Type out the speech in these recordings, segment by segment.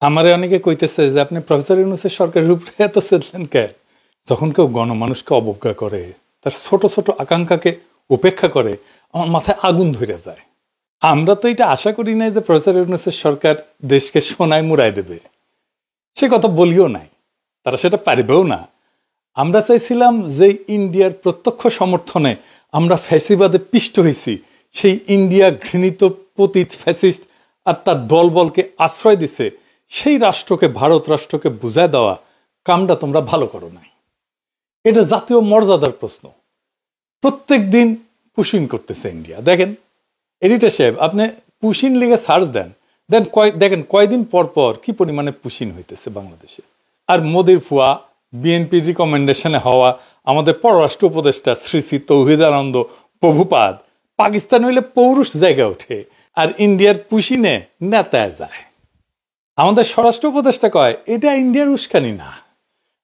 আমারে অনেকে কইতেছে যে আপনি প্রফেসর ইউনূসের সরকারের উপরে এত চেতলেন কে? যখন কেউ গণমানুষকে অবজ্ঞা করে, তার ছোট ছোট আকাঙ্ক্ষাকে উপেক্ষা করে, আমার মাথায় আগুন ধরে যায়। আমরা তো এটা আশা করি নাই যে প্রফেসর ইউনূসের সরকার দেশকে সোনায় মুড়াই দেবে, সে কথা বলিও নাই, তারা সেটা পারবেও না। আমরা চাইছিলাম যে ইন্ডিয়ার প্রত্যক্ষ সমর্থনে আমরা ফ্যাসিবাদে পিষ্ট হয়েছি, সেই ইন্ডিয়া ঘৃণিত পতিত ফ্যাসিস্ট আর তার দলবলকে আশ্রয় দিছে, সেই রাষ্ট্রকে, ভারত রাষ্ট্রকে বুঝায় দেওয়া কামটা তোমরা ভালো করো নাই। এটা জাতীয় মর্যাদার প্রশ্ন। প্রত্যেক দিন পুশিন করতেছে ইন্ডিয়া। দেখেন এডিটর সাহেব, আপনি পুশিন লিগে সার্চ দেন, দেখেন কয়দিন পর পর কি পরিমাণে পুশিন হইতেছে বাংলাদেশে। আর মোদির ফুয়া, বিএনপির রিকমেন্ডেশনে হওয়া আমাদের পররাষ্ট্র উপদেষ্টা শ্রী শ্রী তৌহিদানন্দ প্রভুপাদ পাকিস্তান হইলে পৌরুষ জায়গায় ওঠে, আর ইন্ডিয়ার পুশিনে নেতায় যায়। আমাদের স্বরাষ্ট্র উপদেষ্টা কয় এটা ইন্ডিয়ার উস্কানি না,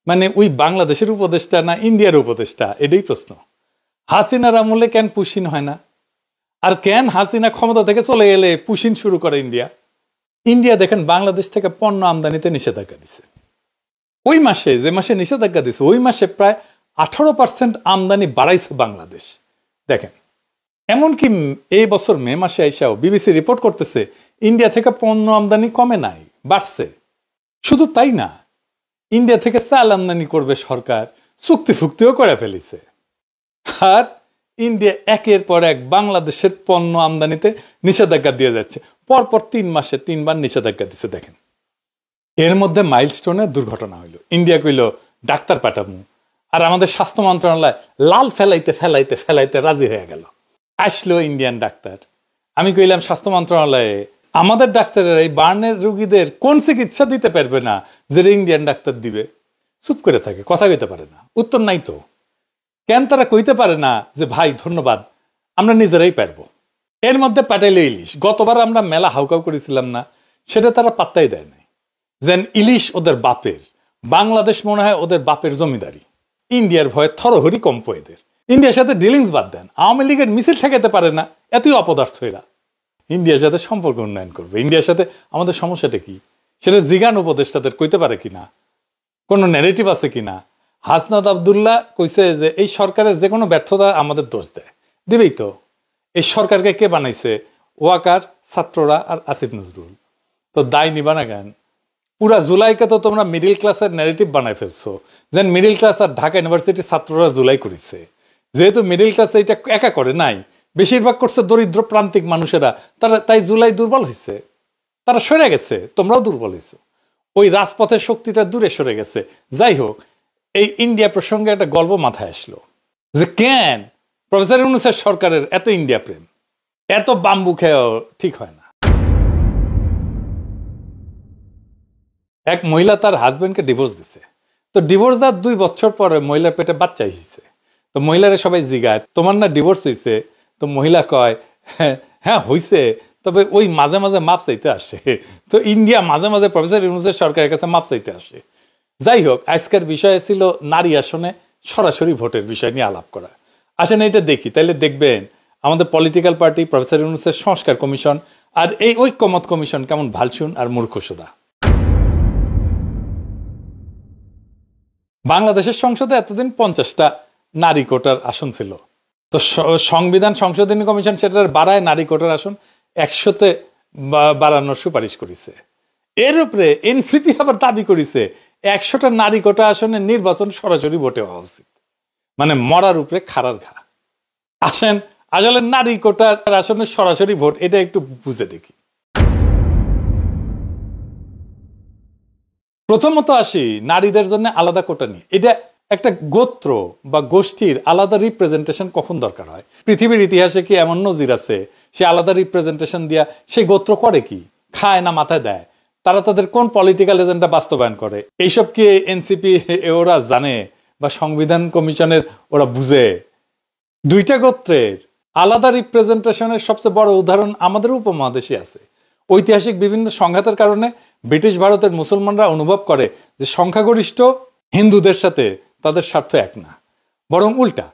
মানে ওই বাংলাদেশের উপদেষ্টা না ইন্ডিয়ার উপদেষ্টা, এটাই প্রশ্ন। হাসিনার আমলে কেন পুশিন হয় না? আর কেন হাসিনা ক্ষমতা থেকে চলে গেলে পুশিন শুরু করে ইন্ডিয়া? ইন্ডিয়া দেখেন বাংলাদেশ থেকে পণ্য আমদানিতে নিষেধাজ্ঞা দিছে। ওই মাসে, যে মাসে নিষেধাজ্ঞা দিছে, ওই মাসে প্রায় 18% আমদানি বাড়াইছে বাংলাদেশ। দেখেন, এমনকি এই বছর মে মাসে আইসাও বিবিসি রিপোর্ট করতেছে ইন্ডিয়া থেকে পণ্য আমদানি কমে নাই, বাড়ছে। শুধু তাই না, ইন্ডিয়া থেকে চাল আমদানি করবে সরকার, চুক্তি ফুক্তিও করে ফেলিছে। আর ইন্ডিয়া একের পর এক বাংলাদেশের পণ্য আমদানিতে নিষেধাজ্ঞা দিয়ে যাচ্ছে। পরপর 3 মাসে 3 বার নিষেধাজ্ঞা দিচ্ছে। দেখেন, এর মধ্যে মাইলস্টোনের দুর্ঘটনা হইল। ইন্ডিয়া কইল ডাক্তার পাঠামু, আর আমাদের স্বাস্থ্য মন্ত্রণালয় লাল ফেলাইতে ফেলাইতে ফেলাইতে রাজি হয়ে গেল। আসলো ইন্ডিয়ান ডাক্তার। আমি কইলাম স্বাস্থ্য মন্ত্রণালয়ে, আমাদের ডাক্তারের এই বার্নের রোগীদের কোন চিকিৎসা দিতে পারবে না যেটা ইন্ডিয়ান ডাক্তার দিবে? চুপ করে থাকে, কথা কইতে পারে না, উত্তর নাই তো। কেন তারা কইতে পারে না যে ভাই ধন্যবাদ, আমরা নিজেরাই পারবো? এর মধ্যে পাঠাইলে ইলিশ। গতবার আমরা মেলা হাউকাউ করেছিলাম না, সেটা তারা পাত্তাই দেয় নাই। যেন ইলিশ ওদের বাপের, বাংলাদেশ মনে হয় ওদের বাপের জমিদারি। ইন্ডিয়ার ভয়ে থরহরি কম্প এদের। ইন্ডিয়ার সাথে ডিলিংস বাদ দেন, আওয়ামী লীগের মিছিল ঠেকাতে পারে না, এতই অপদার্থ এরা। ইন্ডিয়ার সাথে সম্পর্ক উন্নয়ন করবে। ইন্ডিয়ার সাথে আমাদের সমস্যাটা কি সেটা জিগান উপদেষ্টাদের কইতে পারে কিনা, কোনো ন্যারেটিভ আছে কিনা। হাসনাত আবদুল্লাহ কইছে যে এই সরকারের যে কোনো ব্যর্থতা আমাদের দোষ দেয়, দিবেই তো। এই সরকারকে কে বানাইছে? ওয়াকার, ছাত্ররা আর আসিফ নজরুল। তো দায় নিবা না কেন? পুরা জুলাইকে তো তোমরা মিডিল ক্লাসের ন্যারেটিভ বানাই ফেলছো, যেন মিডিল ক্লাস আর ঢাকা ইউনিভার্সিটির ছাত্ররা জুলাই করেছে। যেহেতু মিডিল ক্লাস এটা একা করে নাই, বেশিরভাগ করছে দরিদ্র প্রান্তিক মানুষেরা, তারা তাই জুলাই দুর্বল হয়েছে, তারা সরে গেছে, তোমরাও দুর্বল হয়েছে। ওই রাজপথের শক্তিটা দূরে সরে গেছে। যাই হোক, এই ইন্ডিয়া প্রসঙ্গে একটা গল্প মাথায় আসলো যে কেন প্রফেসর ইউনূসের সরকারের এত ইন্ডিয়া প্রেম, এত বাম্বু খেয়েও ঠিক হয় না। এক মহিলা তার হাজবেন্ডকে ডিভোর্স দিছে। তো ডিভোর্স দেওয়ার 2 বছর পরে মহিলার পেটে বাচ্চা এসেছে। তো মহিলারা সবাই জিগায় তোমার না ডিভোর্স হয়েছে? তো মহিলা কয় হ্যাঁ হয়েছে, তবে ওই মাঝে মাঝে মাপ চাইতে আসে। তো ইন্ডিয়া মাঝে মাঝে প্রফেসর ইউনূসের সরকারের কাছে মাপ চাইতে আসে। যাই হোক, আজকের বিষয় ছিল নারী আসনে সরাসরি ভোটের বিষয় নিয়ে আলাপ করা। আসেন এটা দেখি, তাইলে দেখবেন আমাদের পলিটিক্যাল পার্টি, প্রফেসর ইউনূসের সংস্কার কমিশন আর এই ঐক্যমত কমিশন কেমন ভালসুন আর মূর্খসুদা। বাংলাদেশের সংসদে এতদিন 50টা নারী কোটার আসন ছিল। তো সংবিধান সংশোধনী কমিশন সেটার বাড়ায় নারী কোটার আসন 100তে বাড়ানোর সুপারিশ করেছে। এর উপরে এনসিপি আবার দাবি করেছে 100টা নারী কোটা আসনে নির্বাচন সরাসরি ভোটে হওয়া উচিত। মানে মরার উপরে খাড়ার ঘা। আসেন আসলে নারী কোটার আসনে সরাসরি ভোট এটা একটু বুঝে দেখি। প্রথমত আসি নারীদের জন্য আলাদা কোটা নিয়ে। এটা একটা গোত্র বা গোষ্ঠীর আলাদা রিপ্রেজেন্টেশন কখন দরকার হয়? পৃথিবীর ইতিহাসে কি এমন নজির আছে সে আলাদা রিপ্রেজেন্টেশন দিয়া সেই গোত্র করে কি? খায় না মাথায় দেয়? তারা তাদের কোন পলিটিক্যাল এজেন্ডা বাস্তবায়ন করে? এইসব কি এনসিপি ওরা জানে বা সংবিধান কমিশনের ওরা বুঝে? 2টা গোত্রের আলাদা রিপ্রেজেন্টেশনের সবচেয়ে বড় উদাহরণ আমাদের উপমহাদেশে আছে। ঐতিহাসিক বিভিন্ন সংঘাতের কারণে ব্রিটিশ ভারতের মুসলমানরা অনুভব করে যে সংখ্যাগরিষ্ঠ হিন্দুদের সাথে তাদের স্বার্থ এক না, বরং উল্টা।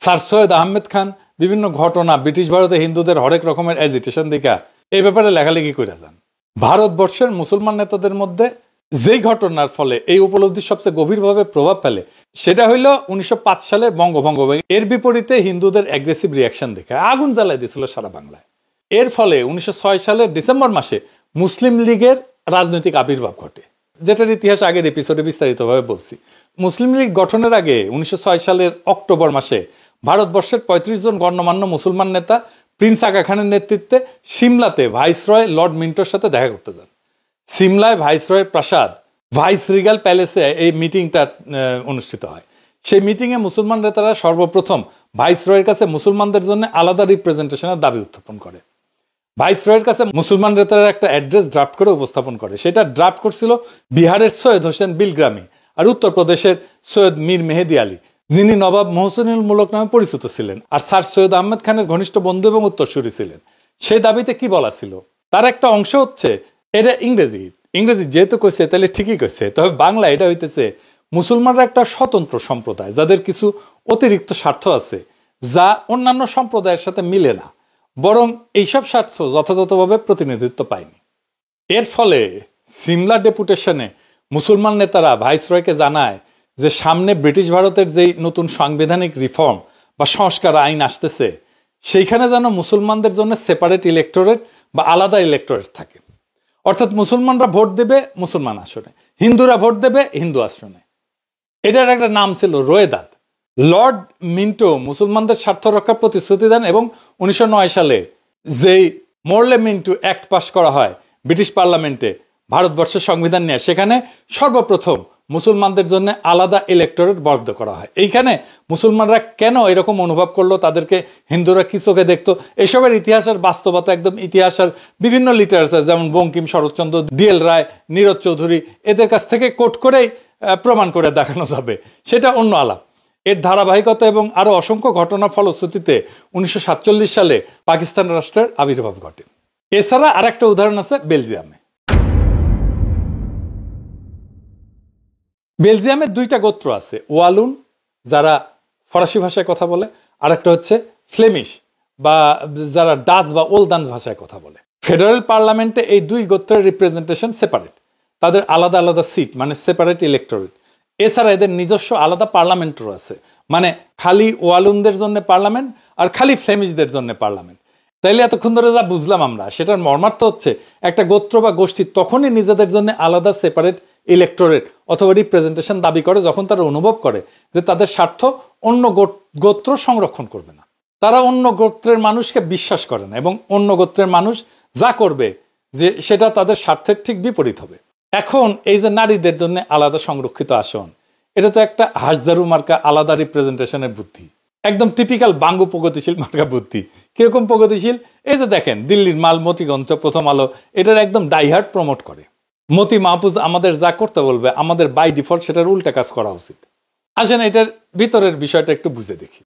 স্যার সৈয়দ আহমেদ খান বিভিন্ন ঘটনা ব্রিটিশ ভারতে হিন্দুদের হরেক রকমের এজিটেশন দেখা এই ব্যাপারে লেখালেখি করে যান। ভারতবর্ষের মুসলমান নেতাদের মধ্যে যেই ঘটনার ফলে এই উপলব্ধি সবচেয়ে গভীরভাবে প্রভাব ফেলে সেটা হইল 1905 সালের বঙ্গভঙ্গ। এর বিপরীতে হিন্দুদের অ্যাগ্রেসিভ রিয়াকশন দেখে আগুন জ্বালাই দিয়েছিল সারা বাংলায়। এর ফলে 1906 সালের ডিসেম্বর মাসে মুসলিম লীগের রাজনৈতিক আবির্ভাব ঘটে, যেটার ইতিহাস আগের এপিসোডে বিস্তারিতভাবে বলছি। মুসলিম লীগ গঠনের আগে 1906 সালের অক্টোবর মাসে ভারতবর্ষের 35 জন গণ্যমান্য মুসলমান নেতা প্রিন্স আগা খানের নেতৃত্বে সিমলাতে ভাইসরয় লর্ড মিন্টোর সাথে দেখা করতে যান। সিমলায় ভাইসরয়ের প্রাসাদ ভাইস রিগাল প্যালেসে এই মিটিংটা অনুষ্ঠিত হয়। সেই মিটিংয়ে মুসলমান নেতারা সর্বপ্রথম ভাইসরয়ের কাছে মুসলমানদের জন্য আলাদা রিপ্রেজেন্টেশনের দাবি উত্থাপন করে। ভাইসরয়ের কাছে মুসলমান নেতারা একটা অ্যাড্রেস ড্রাফট করে উপস্থাপন করে। সেটা ড্রাফট করছিল বিহারের সৈয়দ হোসেন বিলগ্রামি আর উত্তরপ্রদেশের সৈয়দ মীর মেহেদি আলী, যিনি নবাব মোহসিনুল মুলক নামে পরিচিত ছিলেন আর স্যার সৈয়দ আহমেদ খানের ঘনিষ্ঠ বন্ধু এবং উত্তরসূরি ছিলেন। সেই দাবিতে কি বলা ছিল, তার একটা অংশ হচ্ছে, এটা ইংরেজি যেহেতু কইছে তাহলে ঠিকই কইছে, তবে বাংলা এটা হইতেছে মুসলমানরা একটা স্বতন্ত্র সম্প্রদায় যাদের কিছু অতিরিক্ত স্বার্থ আছে যা অন্যান্য সম্প্রদায়ের সাথে মিলে না, বরং এইসব স্বার্থ যথাযথভাবে প্রতিনিধিত্ব পায়নি। এর ফলে সিমলা ডেপুটেশনে মুসলমান নেতারা ভাইসরয়কে জানায় যে সামনে ব্রিটিশ ভারতের যেই নতুন সাংবিধানিক রিফর্ম বা সংস্কার আইন আসতেছে সেইখানে যেন মুসলমানদের জন্য সেপারেট ইলেক্টোরেট বা আলাদা ইলেক্টোরেট থাকে। অর্থাৎ মুসলমানরা ভোট দেবে মুসলমান আসনে, হিন্দুরা ভোট দেবে হিন্দু আসনে। এটার একটা নাম ছিল রোয়েদাদ। লর্ড মিন্টো মুসলমানদের স্বার্থ রক্ষার প্রতিশ্রুতি দেন এবং 1909 সালে যেই মোরলে মিন্টো অ্যাক্ট পাস করা হয় ব্রিটিশ পার্লামেন্টে ভারতবর্ষের সংবিধান নিয়ে, সেখানে সর্বপ্রথম মুসলমানদের জন্য আলাদা ইলেক্টোরেট বরাদ্দ করা হয়। এইখানে মুসলমানরা কেন এরকম অনুভব করলো, তাদেরকে হিন্দুরা কি চোখে দেখতো, এসবের ইতিহাসের বাস্তবতা একদম ইতিহাসের বিভিন্ন লিটারেচার যেমন বঙ্কিম, শরৎচন্দ্র, ডিএল রায়, নীরজ চৌধুরী এদের কাছ থেকে কোট করেই প্রমাণ করে দেখানো যাবে, সেটা অন্য আলাপ। এর ধারাবাহিকতা এবং আরো অসংখ্য ঘটনার ফলশ্রুতিতে 1947 সালে পাকিস্তান রাষ্ট্রের আবির্ভাব ঘটে। এছাড়া আর একটা উদাহরণ আছে বেলজিয়ামে। বেলজিয়ামের দুইটা গোত্র আছে, ওয়ালুন যারা ফরাসি ভাষায় কথা বলে, আর একটা হচ্ছে ফ্লেমিশ বা যারা ডাচ বা ওলদান ভাষায় কথা বলে। ফেডারেল পার্লামেন্টে এই দুই গোত্রের রিপ্রেজেন্টেশন সেপারেট, তাদের আলাদা আলাদা সিট মানে সেপারেট ইলেক্টোরেট। এছাড়া এদের নিজস্ব আলাদা পার্লামেন্টও আছে, মানে খালি ওয়ালুনদের জন্য পার্লামেন্ট আর খালি ফ্লেমিশদের জন্য পার্লামেন্ট। তাইলে এতক্ষণ ধরে যা বুঝলাম আমরা, সেটার মর্মার্থ হচ্ছে একটা গোত্র বা গোষ্ঠী তখনই নিজেদের জন্য আলাদা সেপারেট ইলেক্টোরেট অথবা রিপ্রেজেন্টেশন দাবি করে যখন তারা অনুভব করে যে তাদের স্বার্থ অন্য গোত্র সংরক্ষণ করবে না। তারা অন্য গোত্রের মানুষকে বিশ্বাস করে না এবং অন্য গোত্রের মানুষ যা করবে যে সেটা তাদের স্বার্থের ঠিক বিপরীত হবে। এখন এই যে নারীদের জন্য আলাদা সংরক্ষিত আসন, এটা তো একটা হাজারু মার্কা আলাদা রিপ্রেজেন্টেশনের বুদ্ধি, একদম টিপিক্যাল বাঙ্গু প্রগতিশীল মার্কা বুদ্ধি। কিরকম প্রগতিশীল? এই যে দেখেন দিল্লির মাল মতিগঞ্জ প্রথম আলো এটার একদম ডাইহার্ট প্রমোট করে। মতি মাহফুজ আমাদের যা করতে বলবে আমাদের বাই ডিফল্ট সেটার উল্টা কাজ করা উচিত। আসেন এটার ভিতরের বিষয়টা একটু বুঝে দেখি।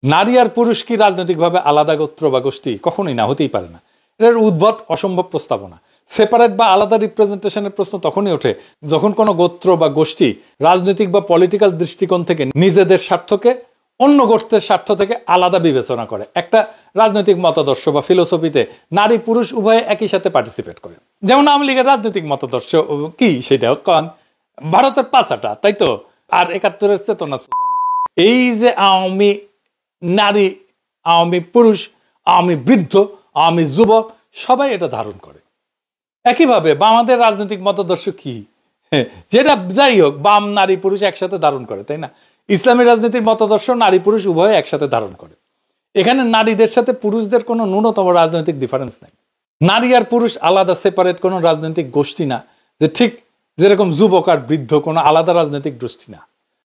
নারী আর পুরুষ কি রাজনৈতিকভাবে আলাদা গোত্র বা গোষ্ঠী? কখনোই না, হতেই পারে না। এটার উদ্ভট অসম্ভব প্রস্তাবনা। সেপারেট বা আলাদা রিপ্রেজেন্টেশনের প্রশ্ন তখনই ওঠে যখন কোনো গোত্র বা গোষ্ঠী রাজনৈতিক বা পলিটিক্যাল দৃষ্টিকোণ থেকে নিজেদের স্বার্থকে অন্য গোষ্ঠীর স্বার্থ থেকে আলাদা বিবেচনা করে। একটা রাজনৈতিক মতাদর্শ বা ফিলোসফিতে নারী পুরুষ উভয়ে একই সাথে পার্টিসিপেট করে। যেমন আওয়ামী লীগের রাজনৈতিক মতাদর্শ কি, সেটাও কন ভারতের পাঁচাটা, তাই তো, আর 71-এর চেতনা। এই যে আওয়ামী নারী, আওয়ামী পুরুষ, আওয়ামী বৃদ্ধ, আওয়ামী যুবক সবাই এটা ধারণ করে। একইভাবে বামাদের রাজনৈতিক মতাদর্শ কি, যেটা যাই হোক বাম নারী পুরুষ একসাথে ধারণ করে, তাই না? ইসলামী রাজনীতির মতাদর্শ নারী পুরুষ উভয় একসাথে ধারণ করে। এখানে নারীদের সাথে পুরুষদের কোনো ন্যূনতম রাজনৈতিক ডিফারেন্স নেই। নারী আর পুরুষ আলাদা সেপারেট কোনো রাজনৈতিক গোষ্ঠী না, যে ঠিক যেরকম যুবক আর বৃদ্ধ কোনো আলাদা রাজনৈতিক গোষ্ঠী না।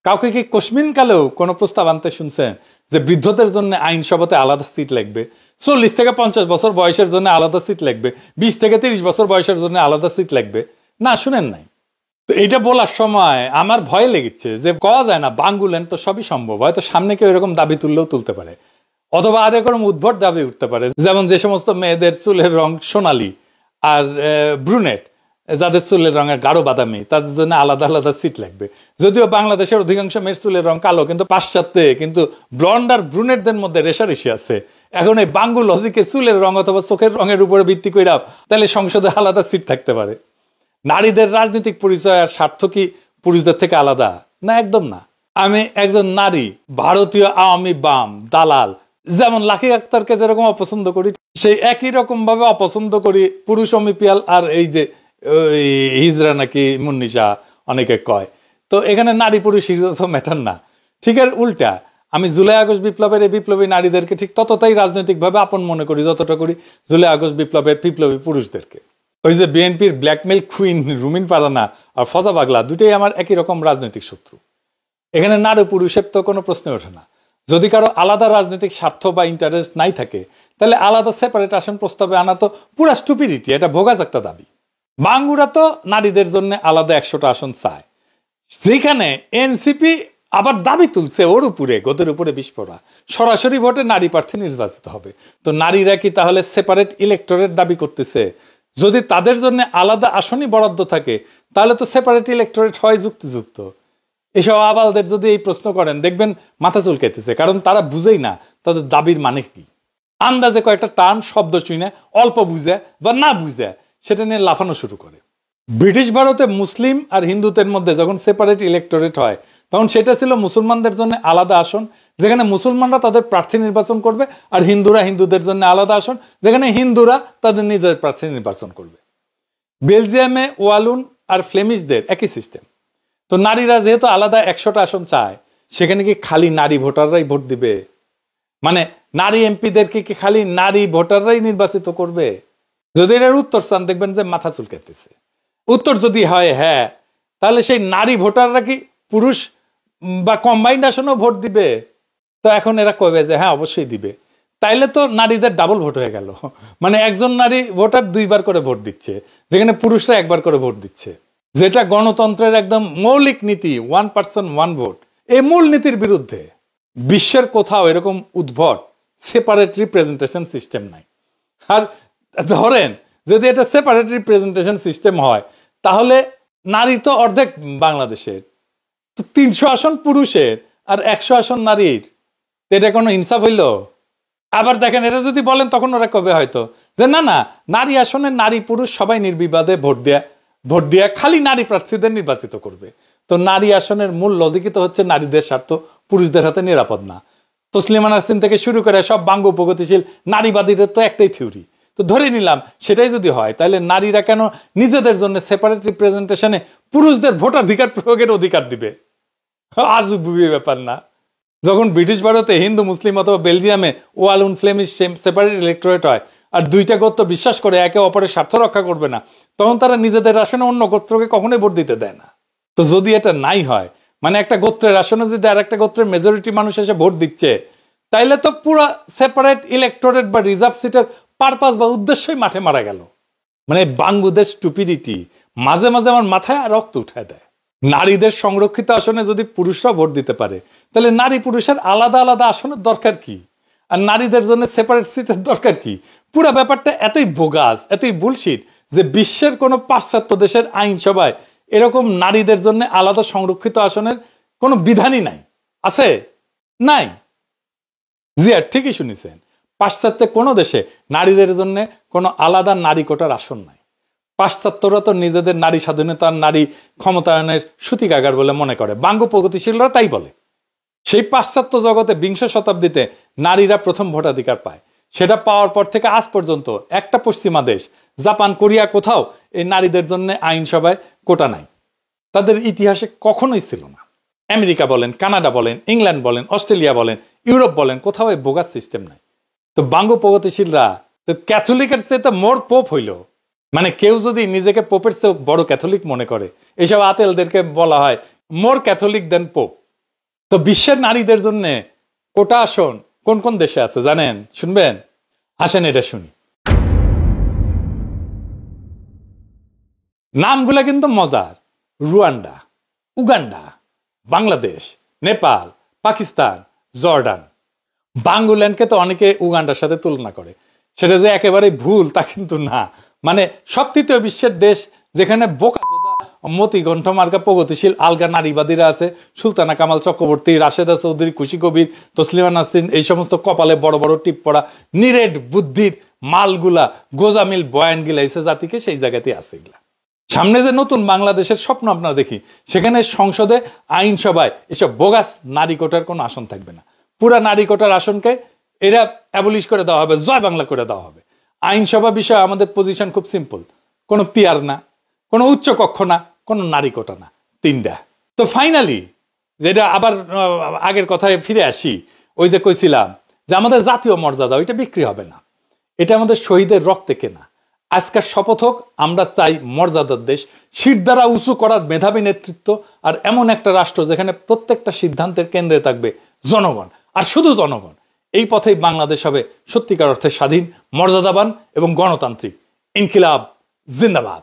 কাউকে কি কোশ্মিন কালেও কোনো প্রস্তাব আনতে শুনছেন যে বৃদ্ধদের জন্য আইনসভাতে আলাদা সিট লাগবে, 40 থেকে 50 বছর বয়সের জন্য আলাদা সিট লাগবে, 20 থেকে 30 বছর বয়সের জন্য আলাদা সিট লাগবে? না, শুনেন নাই। তো এটা বলার সময় আমার ভয় লেগেছে যে কওয়া যায় না বাঙ্গুলেন তো সবই সম্ভব, হয়তো সামনে কেউ এরকম দাবি তুললেও তুলতে পারে, অথবা আর এরকম উদ্ভট দাবি উঠতে পারে। যেমন যে সমস্ত মেয়েদের চুলের রং সোনালি আর ব্রুনেট, যাদের চুলের রঙের গাঢ় বাদামি, তাদের জন্য আলাদা আলাদা সিট লাগবে। যদিও বাংলাদেশের অধিকাংশ মেয়ের চুলের রং কালো, কিন্তু পাশ্চাত্যে কিন্তু ব্লন্ড আর ব্রুনেটদের মধ্যে রেশারেশি আছে, এখন এই বাঙ্গু লজিকে চুলের রং অথবা চোখের রঙের উপরে ভিত্তি করে তাহলে সংসদে আলাদা সিট থাকতে পারে? নারীদের রাজনৈতিক পরিচয় আর স্বার্থ কি পুরুষদের থেকে আলাদা? না, একদম না। আমি একজন নারী, ভারতীয় আওয়ামী বাম দালাল, যেমন লাকি আক্তারকে যেরকম অপছন্দ করি, সেই একই রকম ভাবে অপছন্দ করি পুরুষ অমিপিয়াল আর এই যে হিজরা নাকি মুন্নিশা অনেকে কয়। তো এখানে নারী পুরুষ হিজরা তো ম্যাটার না। ঠিক আর উল্টা, আমি জুলাই আগস্ট বিপ্লবের এই বিপ্লবী নারীদেরকে ঠিক ততটাই রাজনৈতিকভাবে আপন মনে করি যতটা করি জুলাই আগস্ট বিপ্লবের বিপ্লবী পুরুষদেরকে। ওই যে বিএনপির ব্ল্যাকমেল কুইন রুমিন পারানা আর ফজা পাগলা দুটোই আমার একই রকম রাজনৈতিক শত্রু। এখানে নারী পুরুষের তো কোনো প্রশ্ন ওঠে না। যদি কারো আলাদা রাজনৈতিক স্বার্থ বা ইন্টারেস্ট নাই থাকে তাহলে আলাদা সেপারেট আসন প্রস্তাবে আনা তো পুরা স্টুপিডিটি, এটা ভোগাস একটা দাবি। বাঙ্গুরা তো নারীদের জন্য আলাদা 100টা আসন চায়, যেখানে এনসিপি আবার দাবি তুলছে ওর উপরে, গোদের উপরে বিস্ফোরা সরাসরি ভোটে নারী প্রার্থী নির্বাচিত হবে। তো নারীরা কি তাহলে সেপারেট ইলেক্টরেট দাবি করতেছে? যদি তাদের জন্য আলাদা আসনই বরাদ্দ থাকে তাহলে তো সেপারেট ইলেক্টরেট হয় যুক্তিযুক্ত। এসব আবালদের যদি এই প্রশ্ন করেন দেখবেন মাথা চুলকাইতেছে, কারণ তারা বুঝেই না তাদের দাবির মানে কি। আন্দাজে কয়েকটা টার্ম শব্দ শুনে অল্প বুঝে বা না বুঝে সেটা নিয়ে লাফানো শুরু করে। ব্রিটিশ ভারতে মুসলিম আর হিন্দুদের মধ্যে যখন সেপারেট ইলেক্টোরেট হয় তখন সেটা ছিল মুসলমানদের জন্য আলাদা আসন, যেখানে মুসলমানরা তাদের প্রার্থী নির্বাচন করবে, আর হিন্দুরা হিন্দুদের জন্য আলাদা আসন, যেখানে হিন্দুরা তাদের নিজের প্রার্থী নির্বাচন করবে। বেলজিয়ামে ওয়ালুন আর ফ্লেমিশদের একই সিস্টেম। তো নারীরা যেহেতু আলাদা 100টা আসন চায়, সেখানে কি খালি নারী ভোটাররাই ভোট দিবে? মানে নারী এমপিদেরকে কি খালি নারী ভোটাররাই নির্বাচিত করবে? যদি এর উত্তর চান দেখবেন যে মাথা চুলকাইতেছে। উত্তর যদি হয় হ্যাঁ, তাহলে সেই নারী ভোটাররা কি পুরুষ বা কম্বাইন্ড আসনেও ভোট দিবে? তো এখন এরা কবে যে হ্যাঁ অবশ্যই দিবে। তাইলে তো নারীদের ডাবল ভোট হয়ে গেল, মানে একজন নারী ভোটার 2বার করে ভোট দিচ্ছে, যেখানে পুরুষরা 1বার করে ভোট দিচ্ছে, যেটা গণতন্ত্রের একদম মৌলিক নীতি, 1 পার্সন 1 ভোট। এই মূল নীতির বিরুদ্ধে। বিশ্বের কোথাও এরকম উদ্ভট সেপারেট রিপ্রেজেন্টেশন সিস্টেম নাই। আর ধরেন যদি এটা সেপারেট রিপ্রেজেন্টেশন সিস্টেম হয় তাহলে নারী তো অর্ধেক বাংলাদেশের, তো 300 আসন পুরুষের আর 100 আসন নারীর, এটা কোনো ইনসাফ হইল? আবার দেখেন এটা যদি বলেন তখন ওরা কবে হয়তো যে না না, নারী আসনে নারী পুরুষ সবাই নির্বিবাদে ভোট দেয়া খালি নারী প্রার্থীদের নির্বাচিত করবে। তো নারী আসনের মূল লজিকই তো হচ্ছে নারীদের স্বার্থ পুরুষদের হাতে নিরাপদ না। তসলিমা নাসরিন থেকে শুরু করে সব বাঙ্গু প্রগতিশীল নারীবাদীদের তো একটাই থিওরি। তো ধরে নিলাম সেটাই যদি হয়, তাহলে নারীরা কেন নিজেদের জন্য সেপারেট রিপ্রেজেন্টেশনে পুরুষদের ভোটাধিকার প্রয়োগের অধিকার দিবে? আজব ব্যাপার না? যখন ব্রিটিশ ভারতে হিন্দু মুসলিম অথবা বেলজিয়ামে ওয়ালুন ফ্লেমিশ সেপারেট ইলেক্টোরেট হয় আর 2টা গোত্র বিশ্বাস করে একে অপরের স্বার্থ রক্ষা করবে না, তখন তারা নিজেদের আসনে অন্য গোত্রকে কখনোই ভোট দিতে দেয় না। তো যদি এটা নাই হয়, মানে একটা গোত্রের আসনে যদি আর একটা গোত্রের মেজরিটি মানুষ এসে ভোট দিচ্ছে, তাইলে তো পুরো সেপারেট ইলেক্টোরেট বা রিজার্ভ সিটের পারপাস বা উদ্দেশ্যই মাঠে মারা গেল। মানে বাংলাদেশ স্টুপিডিটি মাঝে মাঝে আমার মাথায় রক্ত উঠায় দেয়। নারীদের সংরক্ষিত আসনে যদি পুরুষরা ভোট দিতে পারে তাহলে নারী পুরুষের আলাদা আলাদা আসনের দরকার কি? আর নারীদের জন্য সেপারেট সিটের দরকার কি? পুরো ব্যাপারটা এতই বোগাস, এতই বুলশিট যে বিশ্বের কোনো পাশ্চাত্য দেশের আইনসভায় এরকম নারীদের জন্য আলাদা সংরক্ষিত আসনের কোনো বিধানই নাই। আছে? নাই। জি আর ঠিকই শুনেছেন, পাশ্চাত্যে কোনো দেশে নারীদের জন্য কোনো আলাদা নারী কোটার আসন নাই। পাশ্চাত্যরা তো নিজেদের নারী স্বাধীনতা, নারী ক্ষমতায়নের সূতিকাগার বলে মনে করে, বাঙ্গু প্রগতিশীলরা তাই বলে। সেই পাশ্চাত্য জগতে 20 শতাব্দীতে নারীরা প্রথম ভোটাধিকার পায়। সেটা পাওয়ার পর থেকে আজ পর্যন্ত একটা পশ্চিমা দেশ, জাপান, কোরিয়া, কোথাও এই নারীদের জন্য আইনসভায় কোটা নাই। তাদের ইতিহাসে কখনোই ছিল না। আমেরিকা বলেন, কানাডা বলেন, ইংল্যান্ড বলেন, অস্ট্রেলিয়া বলেন, ইউরোপ বলেন, কোথাও এই বোগাস সিস্টেম নাই। তো বাঙ্গু প্রগতিশীলরা তো ক্যাথলিকের চেয়ে তো মোর পোপ হইল। মানে কেউ যদি নিজেকে পোপের চেয়ে বড় ক্যাথলিক মনে করে, এইসব আতেলদেরকে বলা হয় মোর ক্যাথলিক দেন পোপ। তো বিশ্বের নারীদের জন্য কোটা আসন কোন কোন দেশে আছে জানেন? শুনবেন? আসেন এটা শুনি। নামগুলা কিন্তু মজার: Rwanda, Uganda, Bangladesh, Nepal, Pakistan, Jordan. বাঙ্গুল্যান্ডকে তো অনেকে উগান্ডার সাথে তুলনা করে, সেটা যে একেবারে ভুল তা কিন্তু না। মানে সব তৃতীয় বিশ্বের দেশ যেখানে বোকাচোদা মতিকণ্ঠ মার্কা প্রগতিশীল আলগা নারীবাদীরা আছে, সুলতানা কামাল চক্রবর্তী, রাশেদা চৌধুরী, খুশি কবির, তসলিমা নাসরিন, এই সমস্ত কপালে বড় বড় টিপ পড়া নিরেট বুদ্ধির মালগুলা গোজামিল বয়ান গিলাইছে জাতিকে, সেই জায়গাতে আছে এগুলা। সামনে যে নতুন বাংলাদেশের স্বপ্ন আপনারা দেখি, সেখানে সংসদে আইনসভায় এসব বোগাস নারী কোটার কোনো আসন থাকবে না। পুরা নারী কোটার আসনকে এরা অ্যাবলিশ করে দেওয়া হবে, জয় বাংলা করে দেওয়া হবে। আইনসভা বিষয়ে আমাদের পজিশন খুব সিম্পল, কোনো পিয়ার না, কোনো উচ্চ কক্ষ না, কোনো নারী কোটা না, তিনটা। তো ফাইনালি যেটা আবার আগের কথায় ফিরে আসি, ওই যে কইছিলাম যে আমাদের জাতীয় মর্যাদা ওইটা বিক্রি হবে না, এটা আমাদের শহীদের রক্তে কেনা। আজকের শপথ হোক, আমরা চাই মর্যাদার দেশ, শির দ্বারা উঁচু করার মেধাবী নেতৃত্ব, আর এমন একটা রাষ্ট্র যেখানে প্রত্যেকটা সিদ্ধান্তের কেন্দ্রে থাকবে জনগণ, আর শুধু জনগণ। এই পথেই বাংলাদেশ হবে সত্যিকার অর্থে স্বাধীন, মর্যাদাবান এবং গণতান্ত্রিক। ইনকিলাব জিন্দাবাদ।